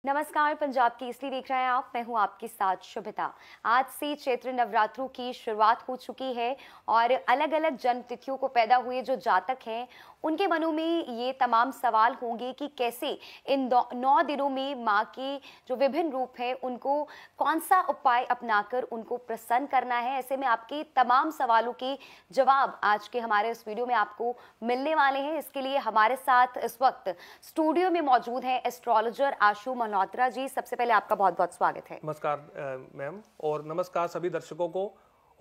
नमस्कार, पंजाब केसरी देख रहे हैं आप। मैं हूं आपके साथ शुभिता। आज से चैत्र नवरात्रों की शुरुआत हो चुकी है और अलग अलग जन्म तिथियों को पैदा हुए जो जातक हैं उनके मनों में ये तमाम सवाल होंगे कि कैसे इन 9 दिनों में माँ के जो विभिन्न रूप हैं उनको कौन सा उपाय अपनाकर उनको प्रसन्न करना है। ऐसे में आपके तमाम सवालों के जवाब आज के हमारे इस वीडियो में आपको मिलने वाले हैं। इसके लिए हमारे साथ इस वक्त स्टूडियो में मौजूद है एस्ट्रोलॉजर आशु मल्होत्रा जी। सबसे पहले आपका बहुत बहुत स्वागत है। नमस्कार मैम, और नमस्कार सभी दर्शकों को,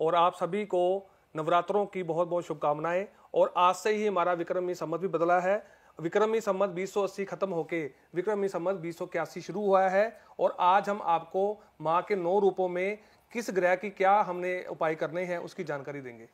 और आप सभी को नवरात्रों की बहुत बहुत शुभकामनाएं। और आज से ही हमारा विक्रमी संवत भी बदला है। विक्रमी संवत 2080 खत्म होके विक्रमी संवत 2081 शुरू हुआ है। और आज हम आपको माँ के 9 रूपों में किस ग्रह की क्या हमने उपाय करने हैं उसकी जानकारी देंगे।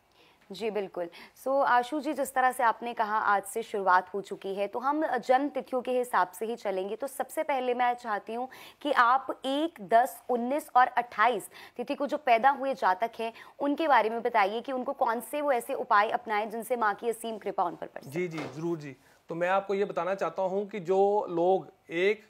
जी बिल्कुल। आशु जी, जिस तरह से आपने कहा आज से शुरुआत हो चुकी है तो हम जन्म तिथियों के हिसाब से ही चलेंगे। तो सबसे पहले मैं चाहती हूँ कि आप 1, 10, 19 और 28 तिथि को जो पैदा हुए जातक हैं उनके बारे में बताइए कि उनको कौन से वो ऐसे उपाय अपनाएं जिनसे माँ की असीम कृपा उन पर बरसे। जी जी जरूर जी। तो मैं आपको ये बताना चाहता हूँ कि जो लोग 1,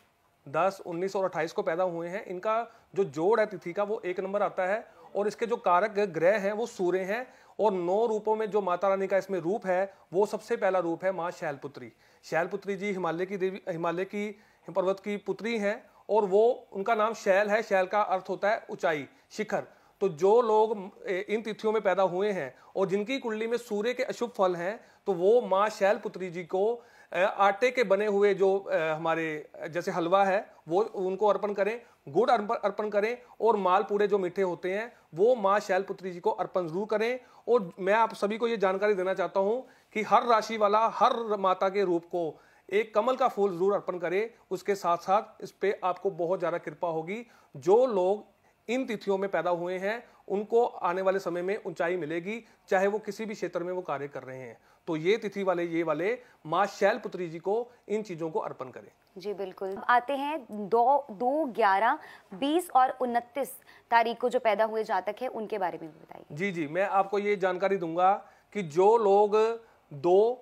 10, 19 और 28 को पैदा हुए हैं, इनका जो जोड़ है तिथि का वो 1 नंबर आता है। और इसके जो कारक ग्रह हैं वो सूर्य हैं। और 9 रूपों में जो माता रानी का इसमें रूप है वो सबसे पहला रूप है माँ शैलपुत्री। शैलपुत्री जी हिमालय की देवी, हिमालय की पर्वत की पुत्री हैं। और वो उनका नाम शैल है। शैल का अर्थ होता है ऊंचाई, शिखर। तो जो लोग इन तिथियों में पैदा हुए हैं और जिनकी कुंडली में सूर्य के अशुभ फल हैं, तो वो माँ शैलपुत्री जी को आटे के बने हुए जो हमारे जैसे हलवा है वो उनको अर्पण करें, गुड़ अर्पण करें, और मालपूड़े जो मीठे होते हैं वो माँ शैलपुत्री जी को अर्पण जरूर करें। और मैं आप सभी को ये जानकारी देना चाहता हूँ कि हर राशि वाला हर माता के रूप को एक कमल का फूल जरूर अर्पण करे। उसके साथ साथ इस पे आपको बहुत ज्यादा कृपा होगी। जो लोग इन तिथियों में पैदा हुए हैं उनको आने वाले समय में ऊंचाई मिलेगी, चाहे वो किसी भी क्षेत्र में वो कार्य कर रहे हैं। तो ये तिथि वाले ये माँ शैलपुत्री जी को इन चीजों को अर्पण करें। जी बिल्कुल। आते हैं 2, 11, 20 और 29 तारीख को जो पैदा हुए जातक हैं उनके बारे में भी बताइए। जी जी, मैं आपको ये जानकारी दूंगा कि जो लोग 2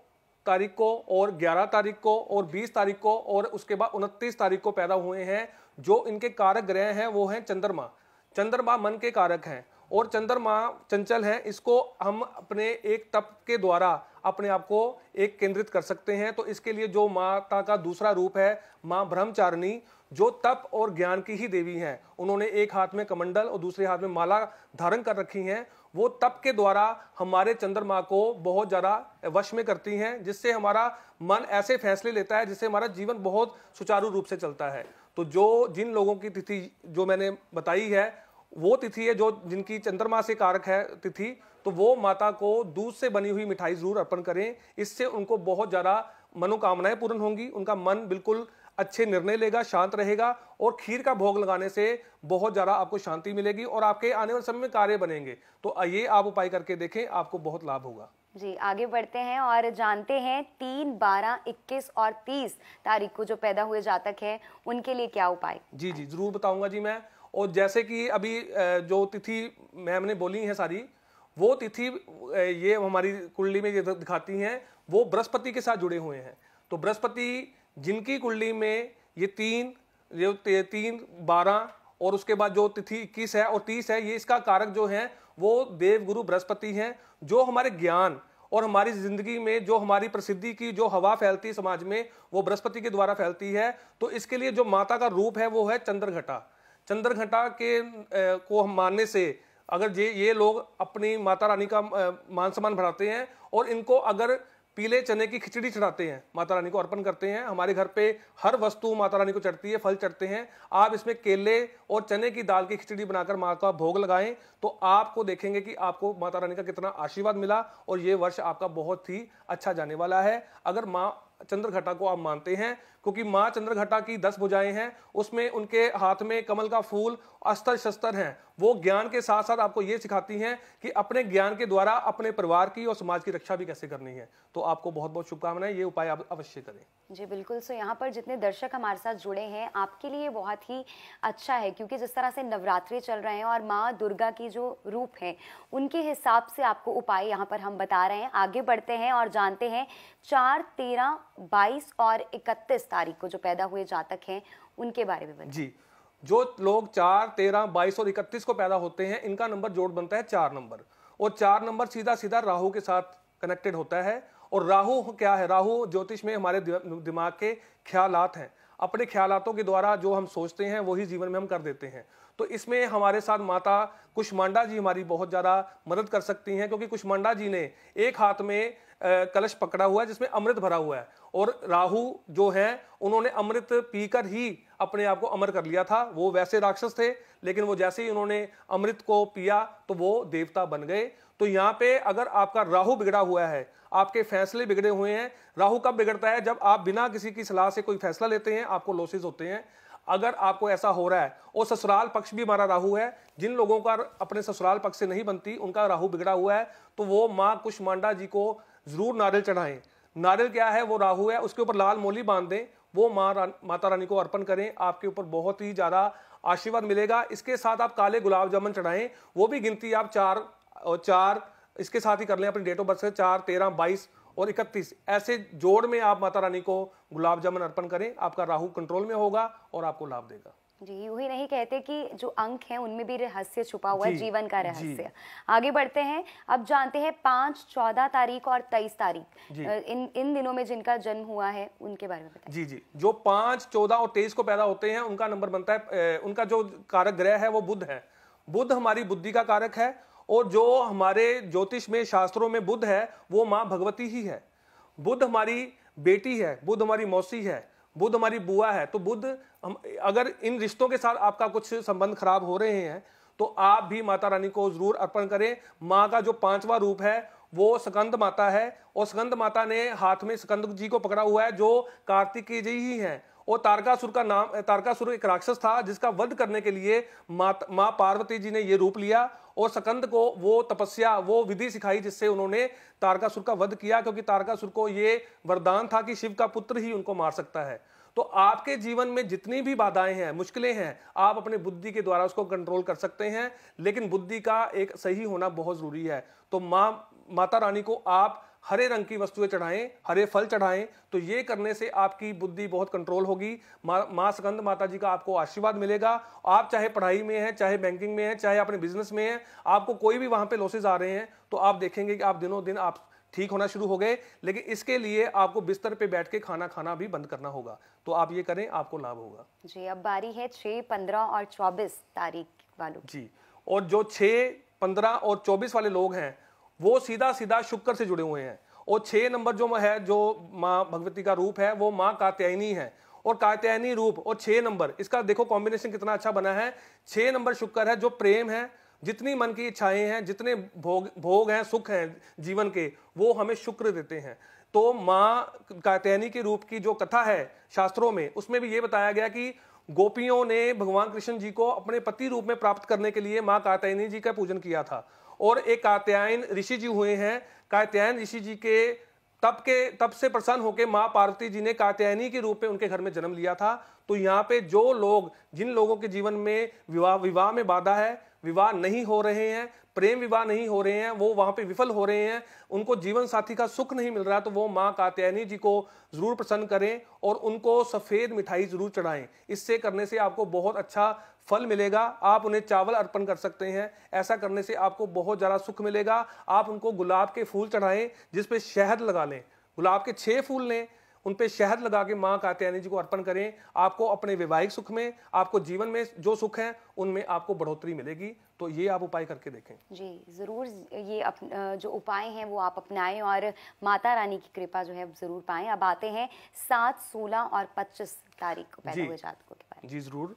तारीख को और 11 तारीख को और 20 तारीख को और उसके बाद 29 तारीख को पैदा हुए हैं, जो इनके कारक ग्रह हैं वो हैं चंद्रमा। चंद्रमा मन के कारक हैं और चंद्रमा चंचल है। इसको हम अपने एक तप के द्वारा अपने आप को एक केंद्रित कर सकते हैं। तो इसके लिए जो माता का दूसरा रूप है माँ ब्रह्मचारिणी, जो तप और ज्ञान की ही देवी हैं। उन्होंने एक हाथ में कमंडल और दूसरे हाथ में माला धारण कर रखी हैं। वो तप के द्वारा हमारे चंद्रमा को बहुत ज्यादा वश में करती हैं, जिससे हमारा मन ऐसे फैसले लेता है जिससे हमारा जीवन बहुत सुचारू रूप से चलता है। तो जो जिन लोगों की तिथि जो मैंने बताई है वो तिथि है जो जिनकी चंद्रमा से कारक है तिथि, तो वो माता को दूध से बनी हुई मिठाई जरूर अर्पण करें। इससे उनको बहुत ज्यादा मनोकामनाएं पूर्ण होंगी। उनका मन बिल्कुल अच्छे निर्णय लेगा, शांत रहेगा। और खीर का भोग लगाने से बहुत ज्यादा आपको शांति मिलेगी और आपके आने वाले समय में कार्य बनेंगे। तो ये आप उपाय करके देखें, आपको बहुत लाभ होगा। जी आगे बढ़ते हैं और जानते हैं 3, 12, 21 और 30 तारीख को जो पैदा हुए जातक हैं उनके लिए क्या उपाय। जी जी जरूर बताऊंगा जी मैं। और जैसे कि अभी जो तिथि मैम ने बोली है सारी, वो तिथि ये हमारी कुंडली में ये दिखाती हैं वो बृहस्पति के साथ जुड़े हुए हैं। तो बृहस्पति जिनकी कुंडली में ये 3, 12 और उसके बाद जो तिथि 21 है और 30 है, ये इसका कारक जो है वो देवगुरु बृहस्पति हैं। जो हमारे ज्ञान और हमारी जिंदगी में जो हमारी प्रसिद्धि की जो हवा फैलती है समाज में, वो बृहस्पति के द्वारा फैलती है। तो इसके लिए जो माता का रूप है वो है चंद्रघटा। चंद्रघटा के को हम मानने से अगर ये लोग अपनी माता रानी का मान सम्मान बढ़ाते हैं और इनको अगर पीले चने की खिचड़ी चढ़ाते हैं, माता रानी को अर्पण करते हैं। हमारे घर पे हर वस्तु माता रानी को चढ़ती है, फल चढ़ते हैं। आप इसमें केले और चने की दाल की खिचड़ी बनाकर माँ का भोग लगाएं, तो आपको देखेंगे कि आपको माता रानी का कितना आशीर्वाद मिला और ये वर्ष आपका बहुत ही अच्छा जाने वाला है। अगर माँ चंद्रघटा को आप मानते हैं, क्योंकि माँ चंद्रघटा की 10 भुजाएं हैं, उसमें उनके हाथ में कमल का फूल, अस्त्र शस्त्र हैं। वो ज्ञान के साथ साथ आपको ये सिखाती हैं कि अपने ज्ञान के द्वारा अपने परिवार की और समाज की रक्षा भी कैसे करनी है। तो आपको बहुत बहुत शुभकामनाएं, ये उपाय आप अवश्य करें। जी बिल्कुल। यहाँ पर जितने दर्शक हमारे साथ जुड़े हैं आपके लिए बहुत ही अच्छा है, क्योंकि जिस तरह से नवरात्रि चल रहे हैं और माँ दुर्गा की जो रूप है उनके हिसाब से आपको उपाय यहाँ पर हम बता रहे हैं। आगे बढ़ते हैं और जानते हैं 4, 13, 22 और 31 तारीख को जो पैदा हुए जातक हैं उनके बारे में बताएं। जी, जो लोग 4, 13, 22 और 31 को पैदा होते हैं, इनका नंबर जोड़ बनता है 4 नंबर, और 4 नंबर सीधा सीधा राहु के साथ कनेक्टेड होता है। और राहु क्या है? राहु ज्योतिष में हमारे दिमाग के ख्यालात हैं। अपने ख्यालातों के द्वारा जो हम सोचते हैं वही जीवन में हम कर देते हैं। तो इसमें हमारे साथ माता कुष्मांडा जी हमारी बहुत ज़्यादा मदद कर सकती हैं, क्योंकि कुष्मांडा जी ने एक हाथ में कलश पकड़ा हुआ है जिसमें अमृत भरा हुआ है, और राहु जो है उन्होंने अमृत पीकर ही अपने आप को अमर कर लिया था। वो वैसे राक्षस थे, लेकिन वो जैसे ही उन्होंने अमृत को पिया तो वो देवता बन गए। तो यहाँ पे अगर आपका राहु बिगड़ा हुआ है, आपके फैसले बिगड़े हुए हैं। राहु कब बिगड़ता है? जब आप बिना किसी की सलाह से कोई फैसला लेते हैं, आपको लॉसेस होते हैं। अगर आपको ऐसा हो रहा है, और ससुराल पक्ष भी हमारा राहु है, जिन लोगों का अपने ससुराल पक्ष से नहीं बनती, उनका राहु बिगड़ा हुआ है, तो वो माँ कुष्मांडा जी को जरूर नारियल चढ़ाएं। नारियल क्या है? वो राहु है, उसके ऊपर लाल मोली बांध दें, वो माता रानी को अर्पण करें, आपके ऊपर बहुत ही ज्यादा आशीर्वाद मिलेगा। इसके साथ आप काले गुलाब जामुन चढ़ाएं, वो भी गिनती आप 4 और 4 इसके साथ ही कर लें, अपनी डेट ऑफ बर्थ से 4, 13, 22 और 31 ऐसे जोड़ में आप माता रानी को गुलाब जामुन अर्पण करें। आपका राहु कंट्रोल में होगा और आपको लाभ देगा। जी, यूं ही नहीं कहते कि जो अंक हैं उनमें भी रहस्य छुपा हुआ है, जीवन का रहस्य। आगे बढ़ते हैं, अब जानते हैं 5, 14 तारीख और 23 तारीख इन दिनों में जिनका जन्म हुआ है उनके बारे में बताएं। जी जी, जो 5, 14 और 23 को पैदा होते हैं, उनका नंबर बनता है, उनका जो कारक ग्रह है वो बुध है। बुध हमारी बुद्धि का कारक है, और जो हमारे ज्योतिष में शास्त्रों में बुध है वो माँ भगवती ही है। बुध हमारी बेटी है, बुध हमारी मौसी है, बुध हमारी बुआ है। तो बुध अगर इन रिश्तों के साथ आपका कुछ संबंध खराब हो रहे हैं तो आप भी माता रानी को जरूर अर्पण करें। माँ का जो 5वां रूप है वो स्कंद माता है, और स्कंद माता ने हाथ में स्कंद जी को पकड़ा हुआ है जो कार्तिकेय जी ही हैं। और तारकासुर का नाम, तारकासुर एक राक्षस था जिसका वध करने के लिए माँ पार्वती जी ने ये रूप लिया, और स्कंद को वो तपस्या, वो विधि सिखाई जिससे उन्होंने तारकासुर का वध किया, क्योंकि तारकासुर को ये वरदान था कि शिव का पुत्र ही उनको मार सकता है। तो आपके जीवन में जितनी भी बाधाएं हैं, मुश्किलें हैं, आप अपने बुद्धि के द्वारा उसको कंट्रोल कर सकते हैं, लेकिन बुद्धि का एक सही होना बहुत जरूरी है। तो माता रानी को आप हरे रंग की वस्तुएं चढ़ाएं, हरे फल चढ़ाएं, तो ये करने से आपकी बुद्धि बहुत कंट्रोल होगी। माँ स्कंद माता जी का आपको आशीर्वाद मिलेगा। आप चाहे पढ़ाई में हैं, चाहे बैंकिंग में हैं, चाहे अपने बिजनेस में हैं, आपको कोई भी वहां पे लॉसेज आ रहे हैं तो आप देखेंगे कि आप दिनों दिन आप ठीक होना शुरू हो गए। लेकिन इसके लिए आपको बिस्तर पे बैठ के खाना खाना भी बंद करना होगा। तो आप ये करें, आपको लाभ होगा। जी, अब बारी है 6, 15 और 24 तारीख वालों जी, और जो 6, 15 और 24 वाले लोग हैं वो सीधा सीधा शुक्र से जुड़े हुए हैं। और 6 नंबर जो है, जो माँ भगवती का रूप है, वो माँ कात्यायनी है। और कात्यायनी रूप और 6 नंबर, इसका देखो कॉम्बिनेशन कितना अच्छा बना है। 6 नंबर शुक्र है, जो प्रेम है, जितनी मन की इच्छाएं हैं, जितने भोग हैं, सुख हैं जीवन के, वो हमें शुक्र देते हैं। तो माँ कात्यायनी के रूप की जो कथा है शास्त्रों में, उसमें भी ये बताया गया कि गोपियों ने भगवान कृष्ण जी को अपने पति रूप में प्राप्त करने के लिए माँ कात्यायनी जी का पूजन किया था। और एक कात्यायन ऋषि जी हुए हैं। कात्यायन ऋषि जी के तप से प्रसन्न होकर माँ पार्वती जी ने कात्यायनी के रूप में उनके घर में जन्म लिया था। तो यहाँ पे जो लोग, जिन लोगों के जीवन में विवाह में बाधा है, विवाह नहीं हो रहे हैं, प्रेम विवाह नहीं हो रहे हैं, वो वहां पे विफल हो रहे हैं, उनको जीवन साथी का सुख नहीं मिल रहा, तो वो माँ कात्यायनी जी को जरूर प्रसन्न करें और उनको सफेद मिठाई जरूर चढ़ाएं। इससे करने से आपको बहुत अच्छा फल मिलेगा। आप उन्हें चावल अर्पण कर सकते हैं, ऐसा करने से आपको बहुत ज्यादा सुख मिलेगा। आप उनको गुलाब के फूल चढ़ाएं जिसपे शहद लगा लें, गुलाब के 6 फूल लें, उन पे शहद लगा के माँ कात्यायनी जी को अर्पण करें। आपको अपने वैवाहिक सुख में, आपको जीवन में जो सुख है उनमें आपको बढ़ोतरी मिलेगी। तो ये आप उपाय करके देखें। जी ज़रूर, ये जो उपाय हैं वो आप अपनाएं और माता रानी की कृपा जो है ज़रूर पाएं। अब आते हैं 7, 16 और 25 तारीख को पैदा हुए जातकों के बारे में। जी जरूर।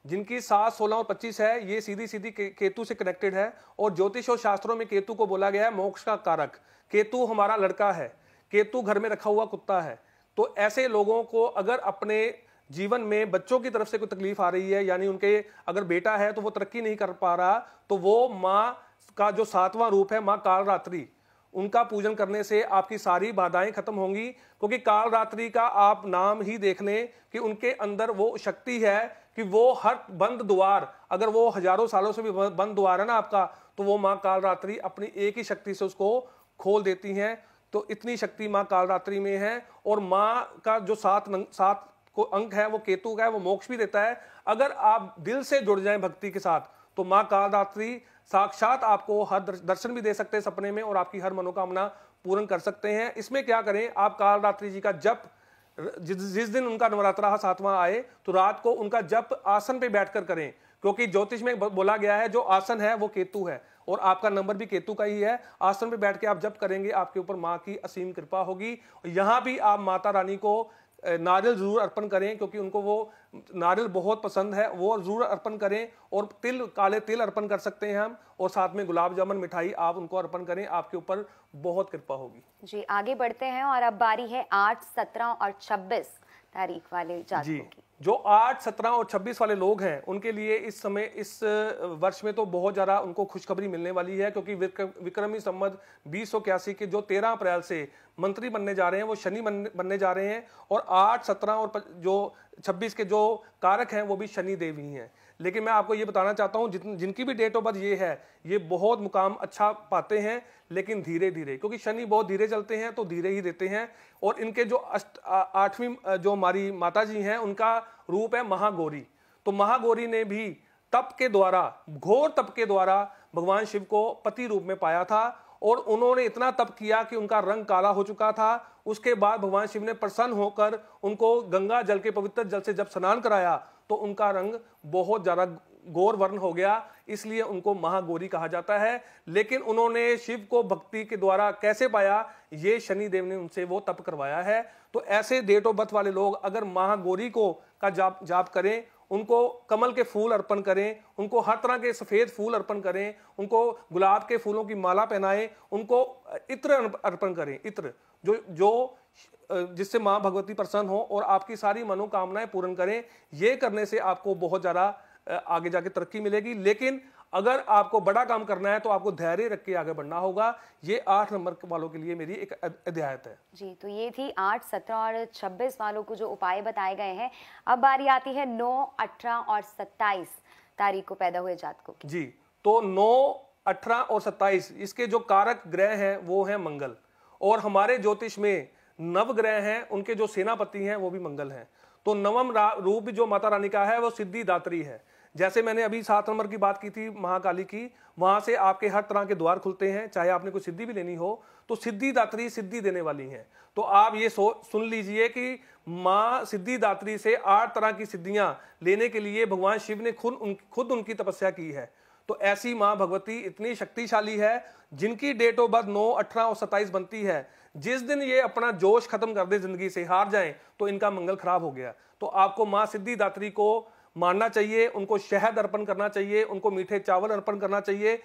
जिनकी 7, 16 और 25 है, ये सीधी सीधी केतु से कनेक्टेड है। और ज्योतिष और शास्त्रों में केतु को बोला गया है मोक्ष का कारक। केतु हमारा लड़का है, केतु घर में रखा हुआ कुत्ता है। तो ऐसे लोगों को अगर अपने जीवन में बच्चों की तरफ से कोई तकलीफ आ रही है, यानी उनके अगर बेटा है तो वो तरक्की नहीं कर पा रहा, तो वो माँ का जो 7वां रूप है माँ कालरात्रि, उनका पूजन करने से आपकी सारी बाधाएं खत्म होंगी। क्योंकि कालरात्रि का आप नाम ही देख लें कि उनके अंदर वो शक्ति है कि वो हर बंद द्वार, अगर वो हजारों सालों से भी बंद द्वार है ना आपका, तो वो माँ कालरात्रि अपनी एक ही शक्ति से उसको खोल देती हैं। तो इतनी शक्ति माँ कालरात्रि में है। और माँ का जो 7 को अंक है वो केतु का है, वो मोक्ष भी देता है। अगर आप दिल से जुड़ जाएं भक्ति के साथ तो माँ कालरात्रि साक्षात आपको हर दर्शन भी दे सकते हैं सपने में और आपकी हर मनोकामना पूर्ण कर सकते हैं। इसमें क्या करें, आप कालरात्रि जी का जप जिस दिन उनका नवरात्रा 7वां आए तो रात को उनका जप आसन पे बैठकर करें, क्योंकि ज्योतिष में बोला गया है जो आसन है वो केतु है और आपका नंबर भी केतु का ही है। आसन पे बैठ के आप जप करेंगे, आपके ऊपर माँ की असीम कृपा होगी। यहाँ भी आप माता रानी को नारियल जरूर अर्पण करें, क्योंकि उनको वो नारियल बहुत पसंद है, वो जरूर अर्पण करें। और तिल, काले तिल अर्पण कर सकते हैं हम, और साथ में गुलाब जामुन मिठाई आप उनको अर्पण करें, आपके ऊपर बहुत कृपा होगी। जी आगे बढ़ते हैं और अब बारी है 8, 17 और 26 तारीख वाले जातकों की। जो 8, 17 और 26 वाले लोग हैं उनके लिए इस समय, इस वर्ष में तो बहुत ज़्यादा उनको खुशखबरी मिलने वाली है, क्योंकि विक्रमी संवत 2081 के जो 13 अप्रैल से मंत्री बनने जा रहे हैं वो शनि बनने जा रहे हैं। और 8, 17 और जो 26 के जो कारक हैं वो भी शनि देव ही हैं। लेकिन मैं आपको ये बताना चाहता हूँ जिनकी भी डेट ऑफ बर्थ ये है, ये बहुत मुकाम अच्छा पाते हैं, लेकिन धीरे धीरे, क्योंकि शनि बहुत धीरे चलते हैं तो धीरे ही देते हैं। और इनके जो 8वीं जो हमारी माता जी हैं उनका रूप है महागौरी। तो महागौरी ने भी तप के द्वारा, घोर तप के द्वारा भगवान शिव को पति रूप में पाया था, और उन्होंने इतना तप किया कि उनका रंग काला हो चुका था। उसके बाद भगवान शिव ने प्रसन्न होकर उनको गंगा जल के पवित्र जल से जब स्नान कराया तो उनका रंग बहुत ज्यादा गौर वर्ण हो गया, इसलिए उनको महागौरी कहा जाता है। लेकिन उन्होंने शिव को भक्ति के द्वारा कैसे पाया, ये शनि देव ने उनसे वो तप करवाया है। तो ऐसे डेट ऑफ बर्थ वाले लोग अगर महागौरी को का जाप करें, उनको कमल के फूल अर्पण करें, उनको हर तरह के सफेद फूल अर्पण करें, उनको गुलाब के फूलों की माला पहनाएं, उनको इत्र अर्पण करें, इत्र जो जिससे मां भगवती प्रसन्न हो और आपकी सारी मनोकामनाएं पूर्ण करें। ये करने से आपको बहुत ज्यादा आगे जाके तरक्की मिलेगी। लेकिन अगर आपको बड़ा काम करना है तो आपको धैर्य रख के आगे बढ़ना होगा। ये 8 नंबर वालों के लिए मेरी एक हिदायत है। जी, तो ये थी 8, 17 और 26 वालों को जो उपाय बताए गए हैं। अब बारी आती है 9, 18 और 27 तारीख को पैदा हुए जातकों की। जी, तो 9, 18 और 27 इसके जो कारक ग्रह हैं वो है मंगल, और हमारे ज्योतिष में नव ग्रह हैं, उनके जो सेनापति हैं वो भी मंगल हैं। तो नवम रूप जो माता रानी का है वो सिद्धिदात्री है। जैसे मैंने अभी 7 नंबर की बात की थी महाकाली की, वहां से आपके हर तरह के द्वार खुलते हैं, चाहे आपने कोई सिद्धि भी लेनी हो तो सिद्धिदात्री सिद्धि देने वाली हैं। तो आप ये सुन लीजिए कि माँ सिद्धिदात्री से 8 तरह की सिद्धियां लेने के लिए भगवान शिव ने खुद उनकी तपस्या की है। तो ऐसी माँ भगवती इतनी शक्तिशाली है, जिनकी डेट ऑफ बर्थ 9, 18 और 27 बनती है, जिस दिन ये अपना जोश खत्म कर दे, जिंदगी से हार जाएं, तो इनका मंगल खराब हो गया। तो आपको माँ सिद्धिदात्री को मानना चाहिए, उनको शहद अर्पण करना चाहिए, उनको मीठे चावल अर्पण करना चाहिए।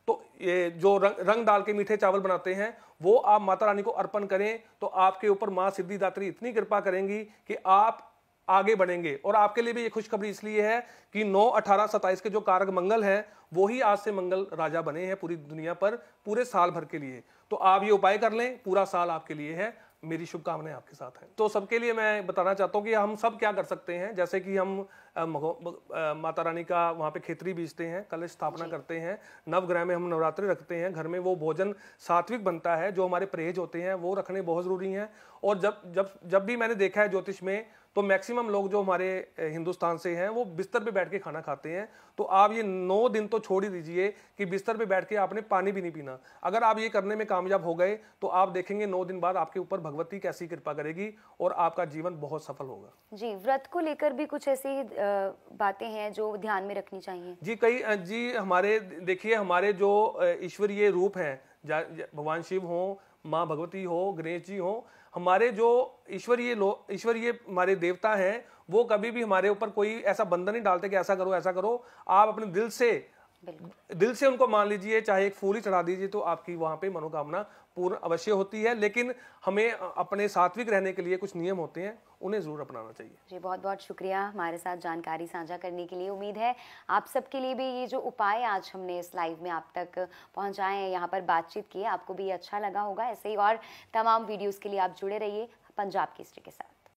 तो ये जो रंग डाल के मीठे चावल बनाते हैं वो आप माता रानी को अर्पण करें, तो आपके ऊपर माँ सिद्धिदात्री इतनी कृपा करेंगी कि आप आगे बढ़ेंगे। और आपके लिए भी ये खुशखबरी इसलिए है कि 9, 18, 27 के जो कारक मंगल हैं वो ही आज से मंगल राजा बने हैं पूरी दुनिया पर, पूरे साल भर के लिए। तो आप ये उपाय कर लें, पूरा साल आपके लिए है। मेरी शुभकामनाएं आपके साथ हैं। तो सबके लिए मैं बताना चाहता हूँ कि हम सब क्या कर सकते हैं। जैसे कि हम माता रानी का वहाँ पे खेतरी बीजते हैं, कलश स्थापना करते हैं, नवग्रह में हम नवरात्रि रखते हैं, घर में वो भोजन सात्विक बनता है, जो हमारे परहेज होते हैं वो रखने बहुत जरूरी हैं। और जब भी मैंने देखा है ज्योतिष में, तो मैक्सिमम लोग जो हमारे हिंदुस्तान से हैं वो बिस्तर पे बैठ के खाना खाते हैं। तो आप ये 9 दिन तो छोड़ ही दीजिए कि बिस्तर पे बैठ के आपने पानी भी नहीं पीना। अगर आप ये करने में कामयाब हो गए तो आप देखेंगे 9 दिन बाद आपके ऊपर भगवती कैसी कृपा करेगी और आपका जीवन बहुत सफल होगा। जी, व्रत को लेकर भी कुछ ऐसी बातें हैं जो ध्यान में रखनी चाहिए? जी हमारे देखिए, हमारे जो ईश्वरीय रूप हैं, भगवान शिव हो, माँ भगवती हो, गणेश जी हो, हमारे जो ईश्वरीय हमारे देवता हैं, वो कभी भी हमारे ऊपर कोई ऐसा बंधन नहीं डालते कि ऐसा करो ऐसा करो। आप अपने दिल से उनको मान लीजिए, चाहे एक फूल ही चढ़ा दीजिए, तो आपकी वहां पे मनोकामना पूर्ण अवश्य होती है। लेकिन हमें अपने सात्विक रहने के लिए कुछ नियम होते हैं, उन्हें जरूर अपनाना चाहिए। जी, बहुत बहुत शुक्रिया हमारे साथ जानकारी साझा करने के लिए। उम्मीद है आप सबके लिए भी ये जो उपाय आज हमने इस लाइव में आप तक पहुंचाए हैं, यहाँ पर बातचीत की, आपको भी अच्छा लगा होगा। ऐसे ही और तमाम वीडियोस के लिए आप जुड़े रहिए पंजाब केसरी के साथ।